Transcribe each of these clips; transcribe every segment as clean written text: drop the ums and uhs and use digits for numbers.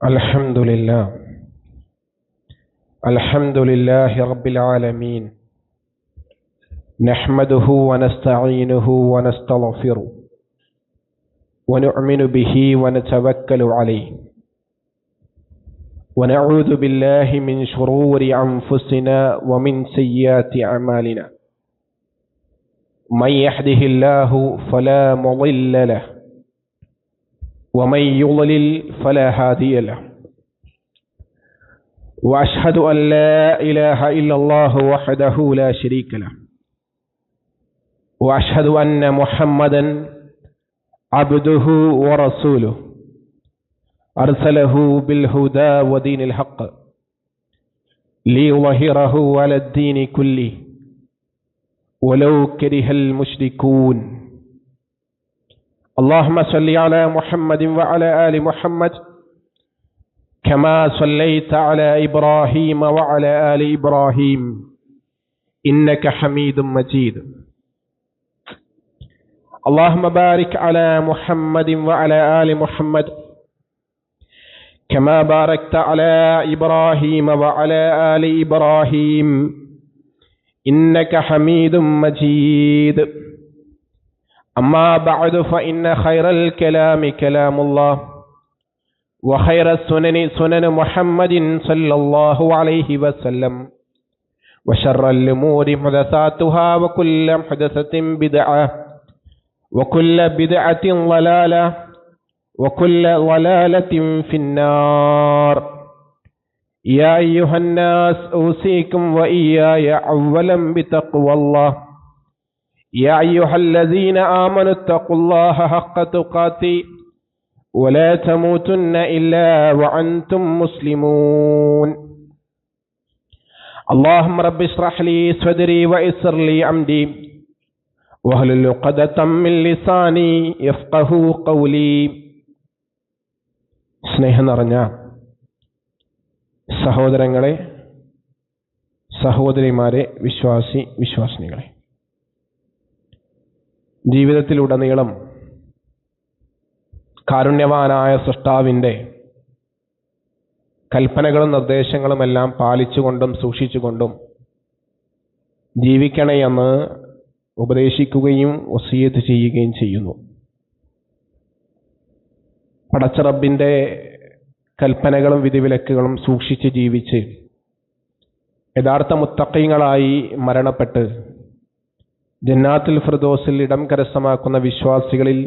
الحمد لله الحمد لله رب العالمين نحمده ونستعينه ونستغفره ونؤمن به ونتوكل عليه ونعوذ بالله من شرور أنفسنا ومن سيئات أعمالنا من يهده الله فلا مضل له ومن يضلل فلا هادي له وأشهد أن لا إله إلا الله وحده لا شريك له وأشهد أن محمدا عبده ورسوله أرسله بالهدى ودين الحق ليظهره على الدين كله ولو كره المشركون. اللهم صل على محمد وعلى آل محمد كما صليت على إبراهيم وعلى آل إبراهيم إنك حميد مجيد. اللهم بارك على محمد وعلى آل محمد كما باركت على إبراهيم وعلى آل إبراهيم إنك حميد مجيد. أما بعد فإن خير الكلام كلام الله وخير السنن سنن محمد صلى الله عليه وسلم وشر الأمور محدثاتها وكل محدثة بدعة وكل بدعة ضلالة وكل ضلالة في النار. يا أيها الناس أوصيكم وإياي أولا بتقوى الله. يا أيها الذين آمنوا اتقوا الله حق تقاته ولا تموتن إلا وأنتم مسلمون. اللهم رب اشرح لي صدري ويسر لي أمري واحلل عقدة من لساني يفقهوا قولي. സ്നേഹം നിറഞ്ഞ സഹോദരങ്ങളെ, സഹോദരിമാരെ, വിശ്വാസിനികളെ, ജീവിതത്തിലുടനീളം കാരുണ്യവാനായ സൃഷ്ടാവിൻ്റെ കൽപ്പനകളും നിർദ്ദേശങ്ങളുമെല്ലാം പാലിച്ചുകൊണ്ടും സൂക്ഷിച്ചുകൊണ്ടും ജീവിക്കണേ എന്ന് ഉപദേശിക്കുകയും വസിയത്ത് ചെയ്യുകയും ചെയ്യുന്നു. പടച്ച റബ്ബിൻ്റെ കൽപ്പനകളും വിധിവിലക്കുകളും സൂക്ഷിച്ച് ജീവിച്ച് യഥാർത്ഥ മുത്തഖീങ്ങളായി മരണപ്പെട്ട് ജന്നാത്തുൽ ഫിർദൗസിൽ ഇടം കരസ്ഥമാക്കുന്ന വിശ്വാസികളിൽ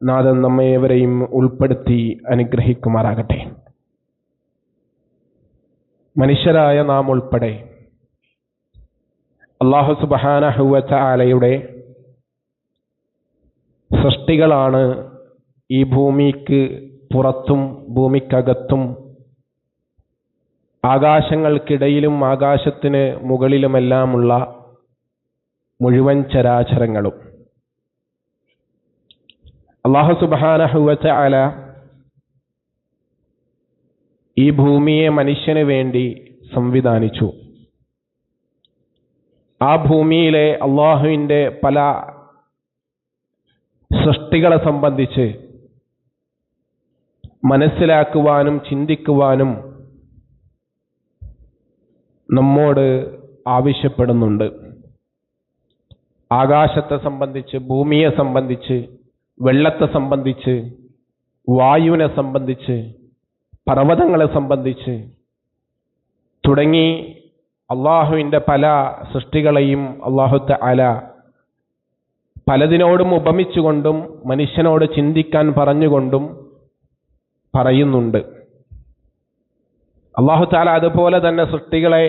നാഥൻ നമ്മേവരെയും ഉൾപ്പെടുത്തി അനുഗ്രഹിക്കുമാറാകട്ടെ. മനുഷ്യരായ നാം ഉൾപ്പെടെ അല്ലാഹു സുബ്ഹാനഹു വ തആലയുടെ സൃഷ്ടികളാണ്. ഈ ഭൂമിക്ക് പുറത്തും ഭൂമിക്കകത്തും ആകാശങ്ങൾക്കിടയിലും ആകാശത്തിന് മുകളിലുമെല്ലാമുള്ള മുഴുവൻ ചരാചരങ്ങളും. അല്ലാഹു സുബ്ഹാനഹു വ തആല ഈ ഭൂമിയെ മനുഷ്യന് വേണ്ടി സംവിധാനിച്ചു. ആ ഭൂമിയിലെ അല്ലാഹുവിൻ്റെ പല സൃഷ്ടികളെ സംബന്ധിച്ച് മനസ്സിലാക്കുവാനും ചിന്തിക്കുവാനും നമ്മോട് ആവശ്യപ്പെടുന്നുണ്ട്. ആകാശത്തെ സംബന്ധിച്ച്, ഭൂമിയെ സംബന്ധിച്ച്, വെള്ളത്തെ സംബന്ധിച്ച്, വായുവിനെ സംബന്ധിച്ച്, പർവ്വതങ്ങളെ സംബന്ധിച്ച് തുടങ്ങി അള്ളാഹുവിൻ്റെ പല സൃഷ്ടികളെയും അല്ലാഹു തആല പലതിനോടും ഉപമിച്ചുകൊണ്ടും മനുഷ്യനോട് ചിന്തിക്കാൻ പറഞ്ഞുകൊണ്ടും പറയുന്നുണ്ട്. അല്ലാഹു തആല അതുപോലെ തന്നെ സൃഷ്ടികളെ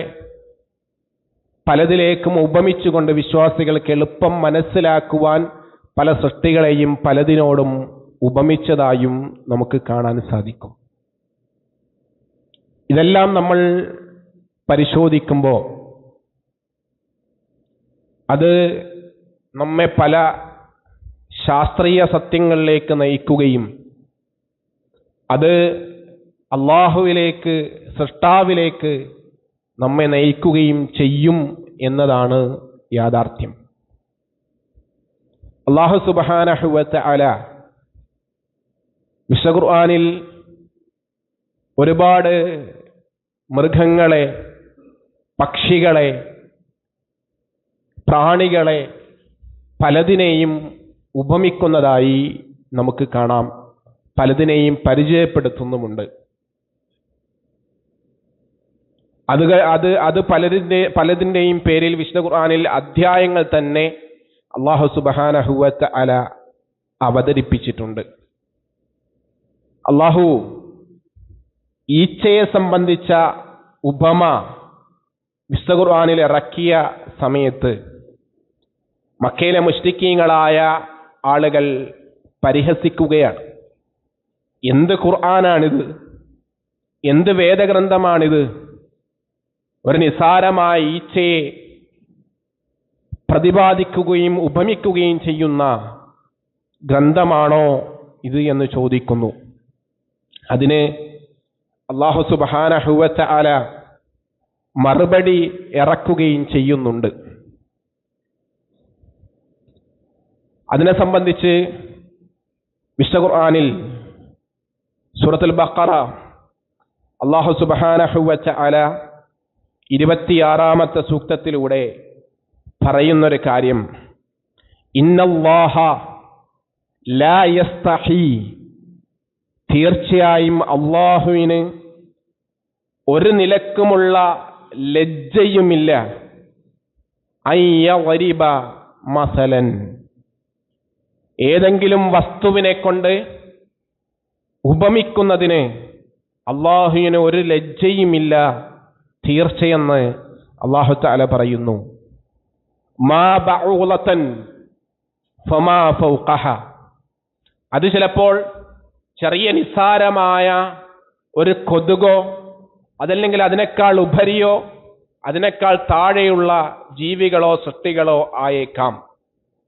പലതിലേക്കും ഉപമിച്ചുകൊണ്ട് വിശ്വാസികൾക്ക് എളുപ്പം മനസ്സിലാക്കുവാൻ പല സൃഷ്ടികളെയും പലതിനോടും ഉപമിച്ചതായും നമുക്ക് കാണാൻ സാധിക്കും. ഇതെല്ലാം നമ്മൾ പരിശോധിക്കുമ്പോൾ അത് നമ്മെ പല ശാസ്ത്രീയ സത്യങ്ങളിലേക്ക് നയിക്കുകയും അത് അല്ലാഹുവിലേക്ക്, സൃഷ്ടാവിലേക്ക് നമ്മെ നയിക്കുകയും ചെയ്യും എന്നതാണ് യാഥാർത്ഥ്യം. അല്ലാഹു സുബ്ഹാനഹു വ തആല വിശുദ്ധ ഖുർആനിൽ ഒരുപാട് മൃഗങ്ങളെ, പക്ഷികളെ, പ്രാണികളെ പലതിനെയും ഉപമിക്കുന്നതായി നമുക്ക് കാണാം, പലതിനെയും പരിചയപ്പെടുത്തുന്നുമുണ്ട്. അത് പലതിൻ്റെയും പേരിൽ വിശുദ്ധ ഖുർആനിൽ അധ്യായങ്ങൾ തന്നെ അല്ലാഹു സുബ്ഹാനഹു വ തആല അവതരിപ്പിച്ചിട്ടുണ്ട്. അല്ലാഹു ഈച്ചയെ സംബന്ധിച്ച ഉപമ വിശുദ്ധ ഖുർആനിൽ ഇറക്കിയ സമയത്ത് മക്കയിലെ മുശ്രിക്കീങ്ങളായ ആളുകൾ പരിഹസിക്കുകയാണ്. എന്ത് ഖുർആനാണിത്? എന്ത് വേദഗ്രന്ഥമാണിത്? ഒരു നിസാരമായ ഈച്ചയെ പ്രതിപാദിക്കുകയും ഉപമിക്കുകയും ചെയ്യുന്ന ഗ്രന്ഥമാണോ ഇത് എന്ന് ചോദിക്കുന്നു. അതിന് അല്ലാഹു സുബ്ഹാനഹു വ തആല മറുപടി ഇറക്കുകയും ചെയ്യുന്നുണ്ട്. അതിനെ സംബന്ധിച്ച് വിശുദ്ധ ഖുർആനിൽ സൂറത്തുൽ ബഖറ അല്ലാഹു സുബ്ഹാനഹു വ തആല 26-ാമത്തെ സൂക്തത്തിലൂടെ പറയുന്നൊരു കാര്യം, ഇന്നല്ലാഹ ലാ യസ്തഹി, തീർച്ചയായും അല്ലാഹുവിന് ഒരു നിലക്കുമുള്ള ലജ്ജയുമില്ല, അയ്യവരിബ മസലൻ, ഏതെങ്കിലും വസ്തുവിനെ കൊണ്ട് ഉപമിക്കുന്നതിന് അല്ലാഹുവിന് ഒരു ലജ്ജയുമില്ല, തീർച്ചയെന്ന് അല്ലാഹു തആല പറയുന്നു. മാ ബഉളതൻ ഫമാ ഫൗഖഹ, അത് ചിലപ്പോൾ ചെറിയ നിസ്സാരമായ ഒരു കൊതുകോ അതല്ലെങ്കിൽ അതിനേക്കാൾ ഉപരിയോ അതിനേക്കാൾ താഴെയുള്ള ജീവികളോ സൃഷ്ടികളോ ആയേക്കാം.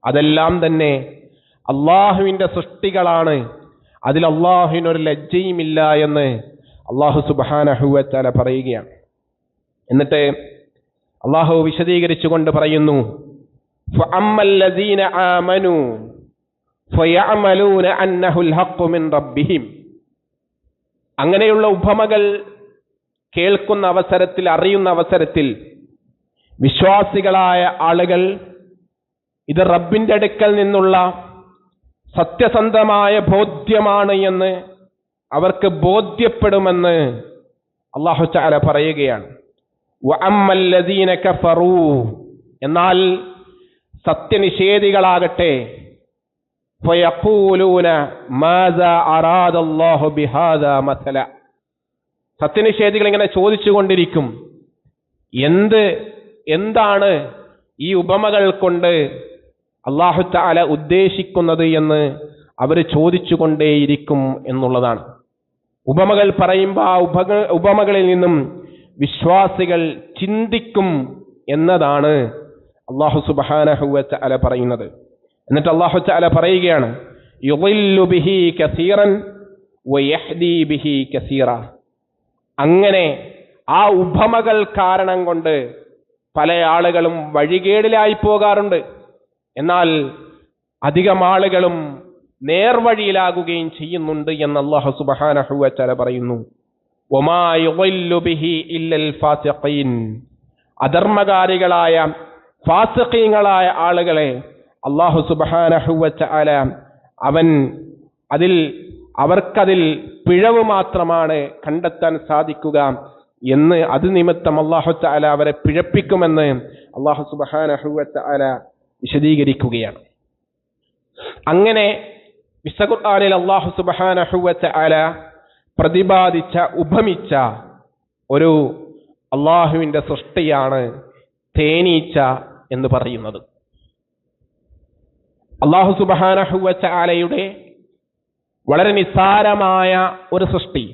അതെല്ലാം തന്നെ അള്ളാഹുവിൻ്റെ സൃഷ്ടികളാണ്, അതിൽ അള്ളാഹുവിനൊരു ലജ്ജയുമില്ല എന്ന് അള്ളാഹു സുബ്ഹാനഹു വ തആല പറയുകയാണ്. എന്നിട്ട് അള്ളാഹു വിശദീകരിച്ചുകൊണ്ട് പറയുന്നു, ഫഅമ്മല്ലദീന ആമനൂ ഫയഅമലൂന അന്നഹുൽ ഹഖ്ഖു മിൻ റബ്ബിഹിം, അങ്ങനെയുള്ള ഉപമകൾ കേൾക്കുന്ന അവസരത്തിൽ, അറിയുന്ന അവസരത്തിൽ വിശ്വാസികളായ ആളുകൾ ഇത് റബ്ബിന്റെ അടുക്കൽ നിന്നുള്ള സത്യസന്ധമായ ബോധ്യമാണ് എന്ന് അവർക്ക് ബോധ്യപ്പെടുമെന്ന് അല്ലാഹു തആല പറയുകയാണ്. വഅമ്മല്ലദീന കഫറൂ, എന്നാൽ സത്യനിഷേധികളാകട്ടെ ഫയഖൂലൂന മാദാ അറാദല്ലാഹു ബിഹാദാ മസല, സത്യനിഷേധികൾ ഇങ്ങനെ ചോദിച്ചുകൊണ്ടിരിക്കും, എന്താണ് ഈ ഉപമകൾ കൊണ്ട് അല്ലാഹു തആല ഉദ്ദേശിക്കുന്നത് എന്ന് അവർ ചോദിച്ചുകൊണ്ടേയിരിക്കും എന്നുള്ളതാണ്. ഉപമകൾ പറയുമ്പോൾ ആ ഉപമകളിൽ നിന്നും വിശ്വാസികൾ ചിന്തിക്കും എന്നതാണ് അല്ലാഹു സുബ്ഹാനഹു വ തആല പറയുന്നത്. എന്നിട്ട് അല്ലാഹു തആല പറയുകയാണ്, യുളില്ലു ബിഹി കസീറൻ വയഹ്ദി ബിഹി കസീറ, അങ്ങനെ ആ ഉപമകൾ കാരണം കൊണ്ട് പല ആളുകളും വഴികേടിലായി പോകാറുണ്ട്, എന്നാൽ അധികം ആളുകളും നേർവഴിയിലാകുകയും ചെയ്യുന്നുണ്ട് എന്ന് അല്ലാഹു സുബ്ഹാനഹു വ തആല പറയുന്നു. വമാ യുളില്ലു ബിഹി ഇല്ലൽ ഫാസിഖീൻ, അധർമ്മകാരികളായ ഫാസിഖീങ്ങളായ ആളുകളെ അല്ലാഹു സുബ്ഹാനഹു വ തആല അവർക്കതിൽ പിഴവ് മാത്രമാണ് കണ്ടെത്താൻ സാധിക്കുക എന്ന്, അത് നിമിത്തം അല്ലാഹു തആല അവരെ പിഴപ്പിക്കുമെന്ന് അല്ലാഹു സുബ്ഹാനഹു വ തആല വിശദീകരിക്കുകയാണ്. അങ്ങനെ വിശുദ്ധ ഖുർആനിൽ അല്ലാഹു സുബ്ഹാനഹു വ തആല പ്രതിപാദിച്ച, ഉപമിച്ച ഒരു അള്ളാഹുവിൻ്റെ സൃഷ്ടിയാണ് തേനീച്ച എന്ന് പറയുന്നത്. അല്ലാഹു സുബ്ഹാനഹു വ തആലയുടെ വളരെ നിസ്സാരമായ ഒരു സൃഷ്ടി,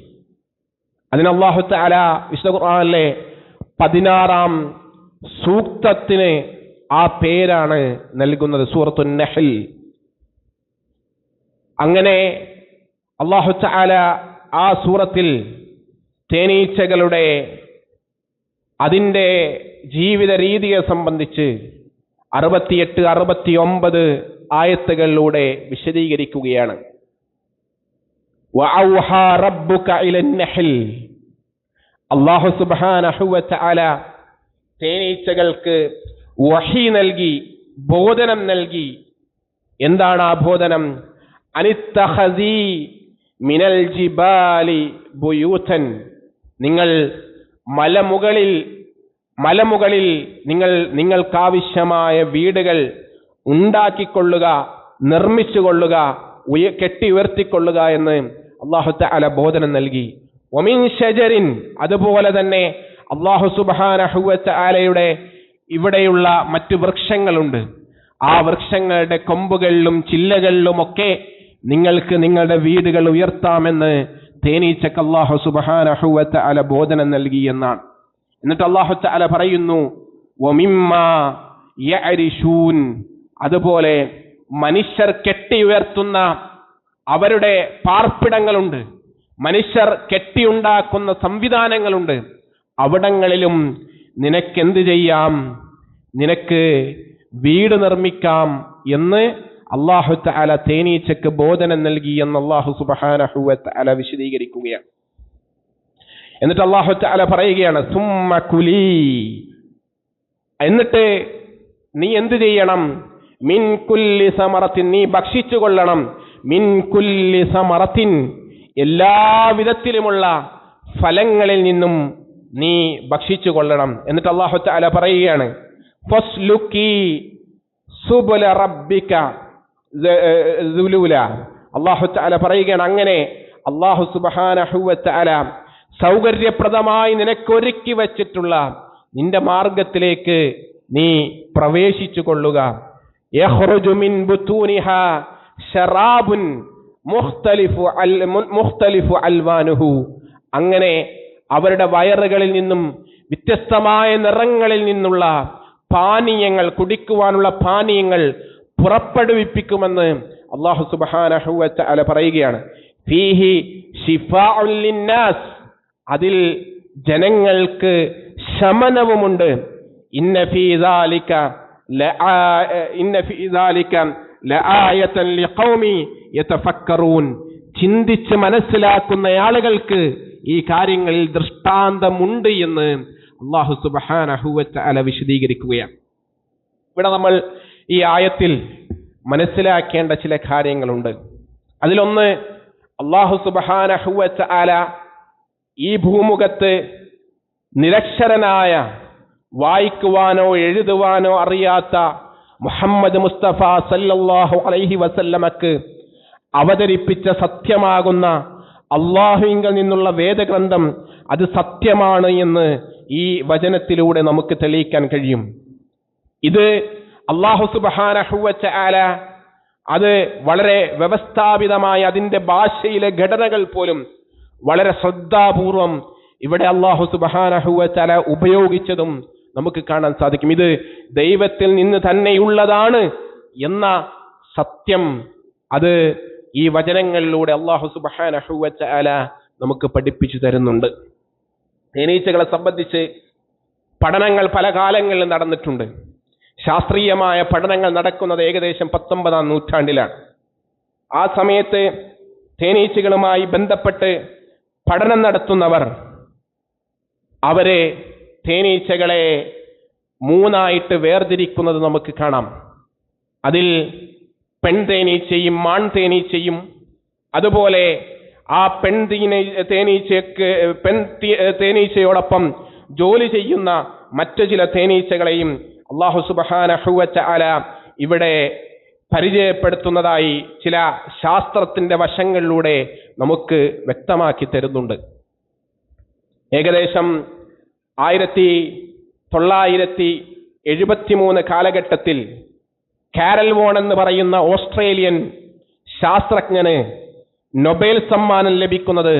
അതിന് അല്ലാഹു തആല വിശുദ്ധ ഖുർആനിലെ 16-ാം സൂക്തത്തിന് ആ പേരാണ് നൽകുന്നത്, സൂറത്തുൻ നഹ്ൽ. അങ്ങനെ അല്ലാഹു തആല ആ സൂറത്തിൽ തേനീച്ചകളുടെ അതിൻ്റെ ജീവിത രീതിയെ സംബന്ധിച്ച് 68-69 ആയത്തുകളിലൂടെ വിശദീകരിക്കുകയാണ്. വഅൗഹാ റബ്ബുക ഇലൻ നഹൽ. അല്ലാഹു സുബ്ഹാനഹു വ തആല തേനീച്ചകൾക്ക് വഹി നൽകി, ബോധനം നൽകി. എന്താണ് ആ ബോധനം? അനിത്തഖസീ മിനൽ ജിബാലി ബുയൂതൻ. നിങ്ങൾ മലമുകളിൽ നിങ്ങൾക്കാവശ്യമായ വീടുകൾ ഉണ്ടാക്കിക്കൊള്ളുക, നിർമ്മിച്ചുകൊള്ളുക, കെട്ടി ഉയർത്തിക്കൊള്ളുക എന്ന് അല്ലാഹു തആല ബോധനം നൽകി. വമിൻ ഷജറിൻ, അതുപോലെ തന്നെ അല്ലാഹു സുബ്ഹാനഹു വ തആലയുടെ ഇവിടെയുള്ള മറ്റു വൃക്ഷങ്ങളുണ്ട്. ആ വൃക്ഷങ്ങളുടെ കൊമ്പുകളിലും ചില്ലകളിലുമൊക്കെ നിങ്ങൾക്ക് നിങ്ങളുടെ വീടുകൾ ഉയർത്താമെന്ന് തേനീച്ചക്ക് അല്ലാഹു സുബ്ഹാനഹു വ തആല ബോധനം നൽകി എന്നാണ്. എന്നിട്ട് അല്ലാഹു തആല പറയുന്നു വമിമ്മാ യഅരിശൂൻ. അതുപോലെ മനുഷ്യർ കെട്ടി ഉയർത്തുന്ന അവരുടെ പാർപ്പിടങ്ങളുണ്ട്, മനുഷ്യർ കെട്ടിയുണ്ടാക്കുന്ന സംവിധാനങ്ങളുണ്ട്. അവിടങ്ങളിലും നിനക്കെന്ത് ചെയ്യാം? നിനക്ക് വീട് നിർമ്മിക്കാം എന്ന് അല്ലാഹു തആല തേനീച്ചക്ക് ബോധനം നൽകി എന്ന് അല്ലാഹു സുബ്ഹാനഹു വ തആല വിശദീകരിക്കുകയാണ്. എന്നിട്ട് അല്ലാഹു തആല പറയുകയാണ് സുമ്മ കുലീ. എന്നിട്ട് നീ എന്ത് ചെയ്യണം? മിൻ കുല്ലി സമറത്തിൻ, നീ ഭക്ഷിച്ചു കൊള്ളണം. മിൻ കുല്ലി സമറത്തിൻ, എല്ലാ വിധത്തിലുമുള്ള ഫലങ്ങളിൽ നിന്നും നീ ഭക്ഷിച്ചു കൊള്ളണം. എന്നിട്ട് അല്ലാഹു തആല പറയുകയാണ് ഫസ്ലുക്കി സുബുല റബ്ബിക ദുലൂല. അല്ലാഹു തആല പറയുകയാണ് അങ്ങനെ അല്ലാഹു സുബ്ഹാനഹു വ തആല സൗകര്യപ്രദമായി നിനക്കൊരുക്കി വച്ചിട്ടുള്ള നിന്റെ മാർഗത്തിലേക്ക് നീ പ്രവേശിച്ചു കൊള്ളുക. യഖ്റുജു മിൻ ബുതൂനിഹാ ശറാബുൻ മുഖ്തലിഫു അൽവാനുഹു. അങ്ങനെ അവരുടെ വയറുകളിൽ നിന്നും വ്യത്യസ്തമായ നിറങ്ങളിൽ നിന്നുള്ള പാനീയങ്ങൾ, കുടിക്കുവാനുള്ള പാനീയങ്ങൾ പുറപ്പെടുവിപ്പിക്കുമെന്ന് അല്ലാഹു സുബ്ഹാനഹു വ തആല പറയുകയാണ്. ഫീഹി ശിഫാഉൻ ലിന്നാസ്, അതിൽ ജനങ്ങൾക്ക് ശമനവുമുണ്ട്. ഇന്ന ഫീ ദാലിക ലആയതൻ ലിഖൗമി യതഫക്കറൂൻ. ചിന്തിച്ച് മനസ്സിലാക്കുന്ന ആളുകൾക്ക് ഈ കാര്യങ്ങളിൽ ദൃഷ്ടാന്തമുണ്ട് എന്ന് അല്ലാഹു സുബ്ഹാനഹു വ തആല വിശദീകരിക്കുകയാണ്. ഇവിടെ നമ്മൾ ഈ ആയത്തിൽ മനസ്സിലാക്കേണ്ട ചില കാര്യങ്ങളുണ്ട്. അതിലൊന്ന്, അല്ലാഹു സുബ്ഹാനഹു വ തആല ഈ ഭൂമുഖത്ത് നിരക്ഷരനായ, വായിക്കുവാനോ എഴുതുവാനോ അറിയാത്ത മുഹമ്മദ് മുസ്തഫ സല്ലല്ലാഹു അലൈഹി വസല്ലമക്ക് അവതരിപ്പിച്ച സത്യമാകുന്ന അല്ലാഹുവിങ്കിൽ നിന്നുള്ള വേദഗ്രന്ഥം അത് സത്യമാണ് എന്ന് ഈ വചനത്തിലൂടെ നമുക്ക് തെളിയിക്കാൻ കഴിയും. ഇത് അല്ലാഹു സുബ്ഹാനഹു വ തആല അത് വളരെ വ്യവസ്ഥാപിതമായ അതിന്റെ ഭാഷയിലെ ഘടനകൾ പോലും വളരെ ശ്രദ്ധാപൂർവം ഇവിടെ അല്ലാഹു സുബ്ഹാനഹു വ തആല ഉപയോഗിച്ചതും നമുക്ക് കാണാൻ സാധിക്കും. ഇത് ദൈവത്തിൽ നിന്ന് തന്നെയുള്ളതാണ് എന്ന സത്യം അത് ഈ വചനങ്ങളിലൂടെ അല്ലാഹു സുബ്ഹാനഹു വ തആല നമുക്ക് പഠിപ്പിച്ചു തരുന്നുണ്ട്. തേനീച്ചകളെ സംബന്ധിച്ച് പഠനങ്ങൾ പല കാലങ്ങളിൽ നടന്നിട്ടുണ്ട്. ശാസ്ത്രീയമായ പഠനങ്ങൾ നടക്കുന്നത് ഏകദേശം 19-ാം നൂറ്റാണ്ടിലാണ്. ആ സമയത്ത് തേനീച്ചകളുമായി ബന്ധപ്പെട്ട് പഠനം നടത്തുന്നവർ അവരെ തേനീച്ചകളെ മൂന്നായിട്ട് വേർതിരിക്കുന്നത് നമുക്ക് കാണാം. അതിൽ പെൺതേനീച്ചയും മാൺതേനീച്ചയും, അതുപോലെ ആ തേനീച്ചയോടൊപ്പം ജോലി ചെയ്യുന്ന മറ്റു ചില തേനീച്ചകളെയും അല്ലാഹു സുബ്ഹാനഹു വ തആല ഇവിടെ പരിചയപ്പെടുത്തുന്നതായി ചില ശാസ്ത്രത്തിന്റെ വശങ്ങളിലൂടെ നമുക്ക് വ്യക്തമാക്കി തരുന്നുണ്ട്. ഏകദേശം 1973 കാലഘട്ടത്തിൽ കാരൽ വോൺ എന്ന് പറയുന്ന ഓസ്ട്രേലിയൻ ശാസ്ത്രജ്ഞന് നൊബേൽ സമ്മാനം ലഭിക്കുന്നത്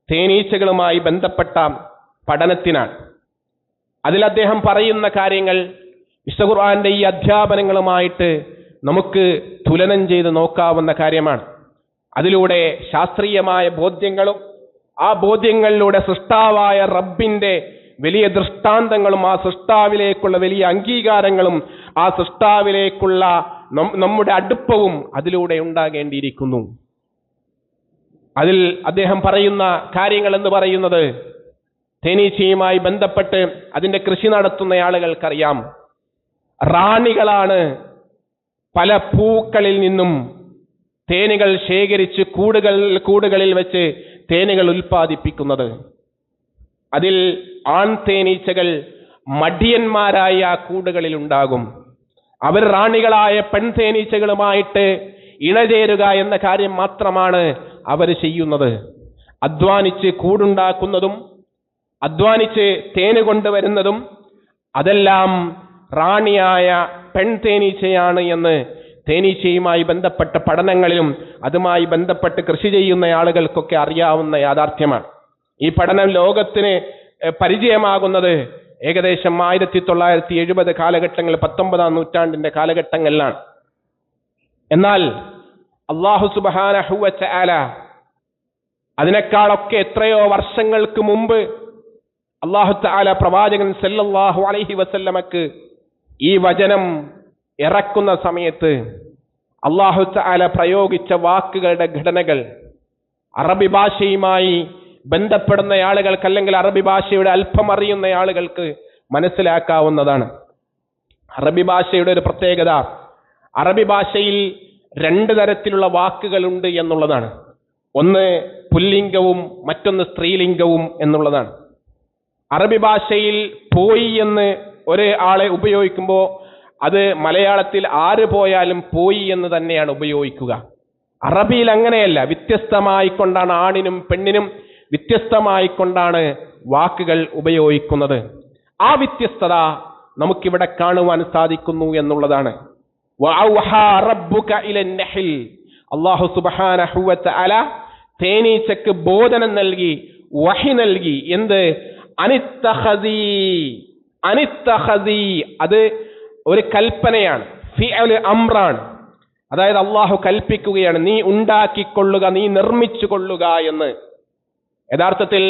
തേനീച്ചകളുമായി ബന്ധപ്പെട്ട പഠനത്തിനാണ്. അതിൽ അദ്ദേഹം പറയുന്ന കാര്യങ്ങൾ വിശുദ്ധ ഖുർആന്റെ ഈ അധ്യാപനങ്ങളുമായിട്ട് നമുക്ക് തുലനം ചെയ്ത് നോക്കാവുന്ന കാര്യമാണ്. അതിലൂടെ ശാസ്ത്രീയമായ ബോധ്യങ്ങളും ആ ബോധ്യങ്ങളിലൂടെ സൃഷ്ടാവായ റബ്ബിന്റെ വലിയ ദൃഷ്ടാന്തങ്ങളും ആ സൃഷ്ടാവിലേക്കുള്ള വലിയ അംഗീകാരങ്ങളും ആ സൃഷ്ടാവിലേക്കുള്ള നമ്മുടെ അടുപ്പവും അതിലൂടെ ഉണ്ടാകേണ്ടിയിരിക്കുന്നു. അതിൽ അദ്ദേഹം പറയുന്ന കാര്യങ്ങൾ എന്ന് പറയുന്നത്, തേനീച്ചയുമായി ബന്ധപ്പെട്ട് അതിന്റെ കൃഷി നടത്തുന്ന ആളുകൾക്കറിയാം, റാണികളാണ് പല പൂക്കളിൽ നിന്നും തേനുകൾ ശേഖരിച്ച് കൂടുകളിൽ വെച്ച് തേനുകൾ ഉൽപ്പാദിപ്പിക്കുന്നത്. അതിൽ ആൺ തേനീച്ചകൾ മടിയന്മാരായ ആ കൂടുകളിൽ ഉണ്ടാകും. അവർ റാണികളായ പെൺതേനീച്ചകളുമായിട്ട് ഇണചേരുക എന്ന കാര്യം മാത്രമാണ് അവർ ചെയ്യുന്നത്. അധ്വാനിച്ച് കൂടുണ്ടാക്കുന്നതും അധ്വാനിച്ച് തേന് കൊണ്ടുവരുന്നതും അതെല്ലാം റാണിയായ പെൺതേനീച്ചയാണ് എന്ന് തേനീച്ചയുമായി ബന്ധപ്പെട്ട പഠനങ്ങളിലും അതുമായി ബന്ധപ്പെട്ട് കൃഷി ചെയ്യുന്ന ആളുകൾക്കൊക്കെ അറിയാവുന്ന യാഥാർത്ഥ്യമാണ്. ഈ പഠനം ലോകത്തിന് പരിചയമാകുന്നത് ഏകദേശം 1970 കാലഘട്ടങ്ങൾ, 19-ാം നൂറ്റാണ്ടിന്റെ കാലഘട്ടങ്ങളിലാണ്. എന്നാൽ അല്ലാഹു സുബ്ഹാനഹു വ തആല അതിനേക്കാളൊക്കെ എത്രയോ വർഷങ്ങൾക്ക് മുമ്പ് അല്ലാഹു തആല പ്രവാചകൻ സല്ലല്ലാഹു അലൈഹി വസല്ലമക്ക് ഈ വചനം ഇറക്കുന്ന സമയത്ത് അല്ലാഹു തആല പ്രയോഗിച്ച വാക്കുകളുടെ ഘടനകൾ അറബി ഭാഷയുമായി ബന്ധപ്പെടുന്ന ആളുകൾക്ക്, അല്ലെങ്കിൽ അറബി ഭാഷയുടെ അല്പം അറിയുന്ന ആളുകൾക്ക് മനസ്സിലാക്കാവുന്നതാണ്. അറബി ഭാഷയുടെ ഒരു പ്രത്യേകത, അറബി ഭാഷയിൽ 2 തരത്തിലുള്ള വാക്കുകളുണ്ട് എന്നുള്ളതാണ്. ഒന്ന് പുല്ലിംഗവും മറ്റൊന്ന് സ്ത്രീലിംഗവും എന്നുള്ളതാണ്. അറബി ഭാഷയിൽ പോയി എന്ന് ഒരാളെ ഉപയോഗിക്കുമ്പോൾ അത് മലയാളത്തിൽ ആര് പോയാലും പോയി എന്ന് തന്നെയാണ് ഉപയോഗിക്കുക. അറബിയിൽ അങ്ങനെയല്ല, വ്യത്യസ്തമായിക്കൊണ്ടാണ് ആണിനും പെണ്ണിനും വ്യത്യസ്തമായിക്കൊണ്ടാണ് വാക്കുകൾ ഉപയോഗിക്കുന്നത്. ആ വ്യത്യസ്തത നമുക്കിവിടെ കാണുവാൻ സാധിക്കുന്നു എന്നുള്ളതാണ്. അല്ലാഹു സുബ്ഹാനഹു വ തആല തേനീച്ചക്ക് ബോധനം നൽകി, വഹി നൽകി. എന്ത്? അനിത്തഖദി. അത് ഒരു കൽപ്പനയാണ്, ഫിഅൽ അംറാണ്. അതായത് അല്ലാഹു കൽപ്പിക്കുകയാണ്, നീ ഉണ്ടാക്കിക്കൊള്ളുക, നീ നിർമ്മിച്ചു കൊള്ളുക എന്ന്. യഥാർത്ഥത്തിൽ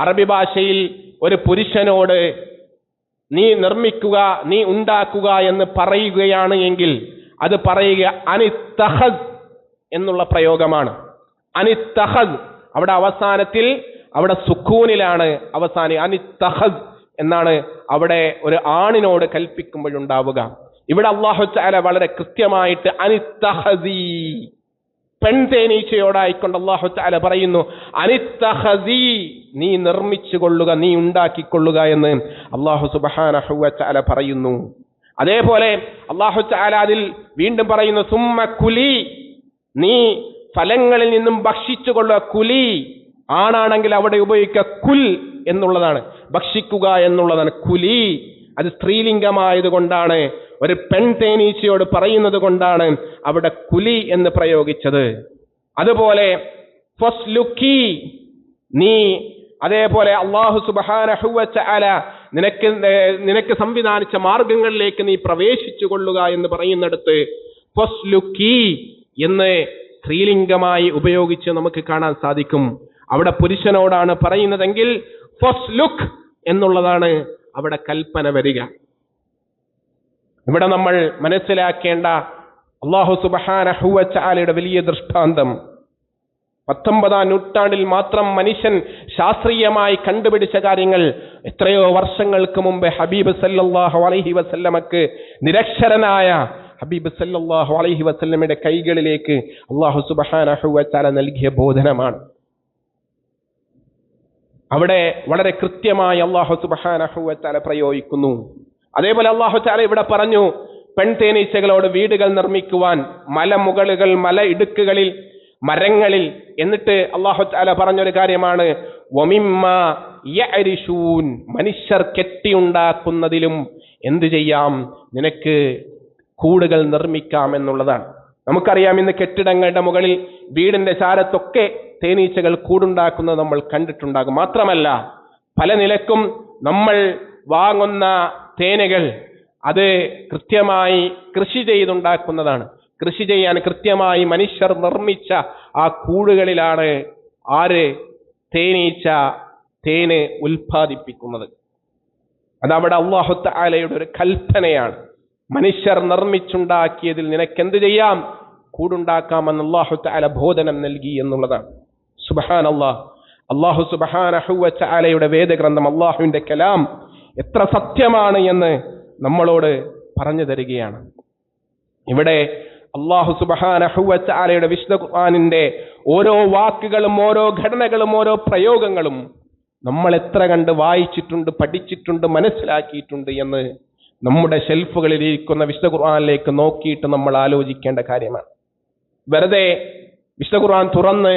അറബി ഭാഷയിൽ ഒരു പുരുഷനോട് നീ നിർമ്മിക്കുക, നീ ഉണ്ടാക്കുക എന്ന് പറയുകയാണ് എങ്കിൽ അത് പറയുക അനിത്തഖദ് എന്നുള്ള പ്രയോഗമാണ്. അനിത്തഖദ് അവിടെ അവസാനത്തിൽ, അവിടെ സുക്കൂനിലാണ് അവസാനം. അനിത്തഖദ് എന്നാണ് അവിടെ ഒരു ആണിനോട് കൽപ്പിക്കുമ്പോഴുണ്ടാവുക. ഇവിടെ അല്ലാഹു തആല വളരെ കൃത്യമായിട്ട് അനിത്തഖദി, പെൺതേനീച്ചയോടായിക്കൊണ്ട് അല്ലാഹു തആല പറയുന്നു, അനിത്തഖദി, നീ നിർമ്മിച്ചു കൊള്ളുക, നീ ഉണ്ടാക്കിക്കൊള്ളുക എന്ന് അല്ലാഹു സുബ്ഹാനഹു വ തആല പറയുന്നു. അതേപോലെ അല്ലാഹു തആല അതിൽ വീണ്ടും പറയുന്നു, സുമ്മ കുലി, നീ ഫലങ്ങളിൽ നിന്നും ഭക്ഷിച്ചു കൊള്ളുക. കുലി ആണാണെങ്കിൽ അവിടെ ഉപയോഗിക്കുക കുൽ എന്നുള്ളതാണ്, ഭക്ഷിക്കുക എന്നുള്ളതാണ്. കുലി അത് സ്ത്രീലിംഗമായതുകൊണ്ടാണ്, ഒരു പെൺതേനീച്ചയോട് പറയുന്നത് കൊണ്ടാണ് അവിടെ കുലി എന്ന് പ്രയോഗിച്ചത്. അതുപോലെ ഫസ്ലുക്കി, നീ അതേപോലെ അല്ലാഹു സുബ്ഹാനഹു വ തആല നിനക്ക് സംവിധാനിച്ച മാർഗങ്ങളിലേക്ക് നീ പ്രവേശിച്ചു കൊള്ളുക എന്ന് പറയുന്നിടത്ത് ഫസ്ലുക്കി എന്ന് സ്ത്രീലിംഗമായി ഉപയോഗിച്ച് നമുക്ക് കാണാൻ സാധിക്കും. അവിടെ പുരുഷനോടാണ് പറയുന്നതെങ്കിൽ ഫസ്ലുക് എന്നുള്ളതാണ് അവിടെ കൽപ്പന വരിക. ഇവിടെ നമ്മൾ മനസ്സിലാക്കേണ്ട അല്ലാഹു സുബ്ഹാനഹു വ തആലയുടെ വലിയ ദൃഷ്ടാന്തം, 19-ാം നൂറ്റാണ്ടിൽ മാത്രം മനുഷ്യൻ ശാസ്ത്രീയമായി കണ്ടുപിടിച്ച കാര്യങ്ങൾ എത്രയോ വർഷങ്ങൾക്ക് മുമ്പ് ഹബീബ് സല്ലല്ലാഹു അലൈഹി വസല്ലമക്ക്, നിരക്ഷരനായ ഹബീബ് സല്ലല്ലാഹു അലൈഹി വസല്ലമയുടെ കൈകളിലേക്ക് അല്ലാഹു സുബ്ഹാനഹു വ തആല നൽകിയ ബോധനമാണ്. അവിടെ വളരെ കൃത്യമായി അല്ലാഹു സുബ്ഹാനഹു വ തആല പ്രയോഗിക്കുന്നു. അതേപോലെ അല്ലാഹു തആല ഇവിടെ പറഞ്ഞു, പെൺതേനീച്ചകളോട് വീടുകൾ നിർമ്മിക്കുവാൻ മലമുകളുകൾ, മല ഇടുക്കുകളിൽ, മരങ്ങളിൽ. എന്നിട്ട് അല്ലാഹു തആല പറഞ്ഞൊരു കാര്യമാണ്, വമിമ്മാ യഅരിശൂൻ, മനുഷ്യർ കെട്ടിയുണ്ടാക്കുന്നതിലും എന്ത് ചെയ്യാം, നിനക്ക് കൂടുകൾ നിർമ്മിക്കാം എന്നുള്ളതാണ്. നമുക്കറിയാം, ഇന്ന് കെട്ടിടങ്ങളുടെ മുകളിൽ, വീടിന്റെ ചാരത്തൊക്കെ തേനീച്ചകൾ കൂടുണ്ടാക്കുന്നത് നമ്മൾ കണ്ടിട്ടുണ്ടാകും. മാത്രമല്ല, പല നിലക്കും നമ്മൾ വാങ്ങുന്ന തേനുകൾ അത് കൃത്യമായി കൃഷി ചെയ്തുണ്ടാക്കുന്നതാണ്. കൃഷി ചെയ്യാൻ കൃത്യമായി മനുഷ്യർ നിർമ്മിച്ച ആ കൂടുകളിലാണ് തേനീച്ച തേന് ഉൽപ്പാദിപ്പിക്കുന്നത്. അതവിടെ അല്ലാഹു തആലയുടെ ഒരു കൽപ്പനയാണ്. മനുഷ്യർ നിർമ്മിച്ചുണ്ടാക്കിയതിൽ നിനക്കെന്ത് ചെയ്യാം, കൂടുണ്ടാക്കാമെന്ന് അല്ലാഹു തആല ബോധനം നൽകി എന്നുള്ളതാണ്. സുബ്ഹാനല്ലാഹ്, അല്ലാഹു സുബ്ഹാനഹു വ തആലയുടെ വേദഗ്രന്ഥം, അല്ലാഹുവിന്റെ കലാം എത്ര സത്യമാണ് എന്ന് നമ്മളോട് പറഞ്ഞു തരികയാണ്. ഇവിടെ അല്ലാഹു സുബ്ഹാനഹു വ തആലയുടെ വിശുദ്ധ ഖുർആനിന്റെ ഓരോ വാക്കുകളും ഓരോ ഘടനകളും ഓരോ പ്രയോഗങ്ങളും നമ്മൾ എത്ര കണ്ട് വായിച്ചിട്ടുണ്ട്, പഠിച്ചിട്ടുണ്ട്, മനസ്സിലാക്കിയിട്ടുണ്ട് എന്ന് നമ്മുടെ ഷെൽഫുകളിൽ ഇരിക്കുന്ന വിശുദ്ധ ഖുർആനിലേക്ക് നോക്കിയിട്ട് നമ്മൾ ആലോചിക്കേണ്ട കാര്യമാണ്. വെറുതെ വിശുദ്ധ ഖുർആൻ തുറന്ന്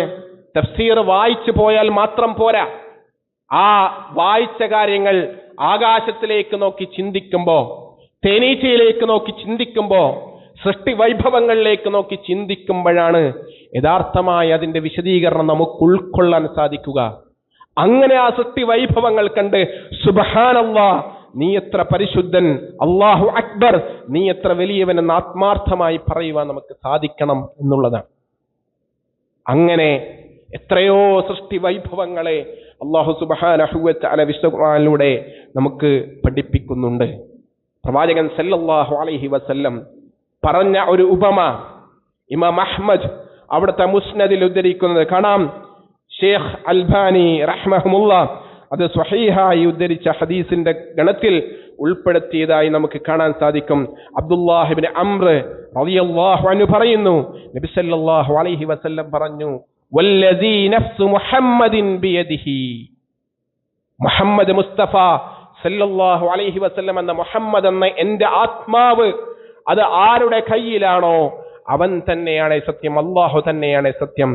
തഫ്സീർ വായിച്ചു പോയാൽ മാത്രം പോരാ. ആ വായിച്ച കാര്യങ്ങൾ ആകാശത്തിലേക്ക് നോക്കി ചിന്തിക്കുമ്പോ, തേനീച്ചയിലേക്ക് നോക്കി ചിന്തിക്കുമ്പോ, സൃഷ്ടി വൈഭവങ്ങളിലേക്ക് നോക്കി ചിന്തിക്കുമ്പോഴാണ് യഥാർത്ഥമായി അതിന്റെ വിശദീകരണം നമുക്ക് ഉൾക്കൊള്ളാൻ സാധിക്കുക. അങ്ങനെ ആ സൃഷ്ടി വൈഭവങ്ങൾ കണ്ട് സുബ്ഹാനല്ലാഹ്, നീ എത്ര പരിശുദ്ധൻ, അല്ലാഹു അക്ബർ, നീ എത്ര വലിയവനെന്ന് ആത്മാർത്ഥമായി പറയുവാൻ നമുക്ക് സാധിക്കണം എന്നുള്ളതാണ്. അങ്ങനെ എത്രയോ സൃഷ്ടി വൈഭവങ്ങളെ അല്ലാഹു സുബ്ഹാനഹു വ തആല വിശുദ്ധ ഖുർആനിലൂടെ നമുക്ക് പഠിപ്പിക്കുന്നുണ്ട്. പ്രവാചകൻ സല്ലല്ലാഹു അലൈഹി വസല്ലം പറഞ്ഞ ഒരു ഉപമ ഇമാം അഹ്മദ് അവിടുത്തെ മുസ്നദിൽ ഉദ്ധരിക്കുന്നത് കാണാം. ഷേഖ് അൽബാനി റഹ്മഹുമുല്ലാഹ് അത് സ്വഹീഹായി ഉദ്ധരിച്ച ഹദീസിന്റെ ഗണത്തിൽ ഉൾപ്പെടുത്തിയതായി നമുക്ക് കാണാൻ സാധിക്കും. അബ്ദുല്ലാഹ് ഇബ്നു അംർ റളിയല്ലാഹു അൻഹു പറയുന്നു, നബി സല്ലല്ലാഹു അലൈഹി വസല്ലം പറഞ്ഞു, വല്ലദീ നഫ്സു മുഹമ്മദിൻ ബിയദിഹി, മുഹമ്മദ് മുസ്തഫ സല്ലല്ലാഹു അലൈഹി വസല്ലം എന്ന മുഹമ്മദ് എന്ന എന്റെ ആത്മാവ് അത് ആരുടെ കയ്യിലാണോ അവൻ തന്നെയാണ് സത്യം, അല്ലാഹു തന്നെയാണ് സത്യം.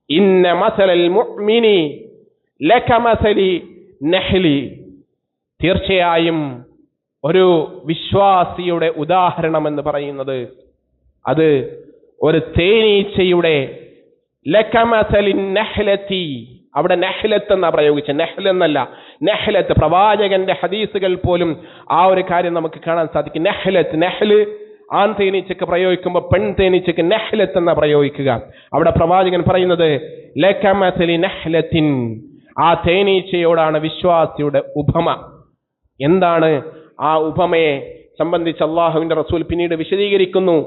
ഇന്ന മസലൽ മുഅ്മിനി ലകമസലി നഹ്ലി, തീർച്ചയായും ഒരു വിശ്വാസിയുടെ ഉദാഹരണം എന്ന് പറയുന്നത് അത് ഒരു തേനീച്ചയുടെ, ലകമസലിൻ നഹ്ലതി, അവിടെ നഹ്ലത്ത് എന്നാ പ്രയോഗിച്ച, നഹ്ൽ എന്നല്ല, നഹ്ലത്ത്. പ്രവാചകന്റെ ഹദീസുകൾ പോലും ആ ഒരു കാര്യം നമുക്ക് കാണാൻ സാധിക്കും. നഹ്ലത്ത്, നഹ്ല് ആൺ തേനീച്ചക്ക് പ്രയോഗിക്കുമ്പോൾ പെൺ തേനീച്ചക്ക് നഹ്ലത്ത് എന്നാ പ്രയോഗിക്കുക. അവിടെ പ്രവാചകൻ പറയുന്നത് ലകമസലി നഹ്ലത്തിൻ, ആ തേനീച്ചയോടാണ് വിശ്വാസിയുടെ ഉപമ. എന്താണ് ആ ഉപമയെ സംബന്ധിച്ച് അല്ലാഹുവിന്റെ റസൂൽ പിന്നീട് വിശദീകരിക്കുന്നു.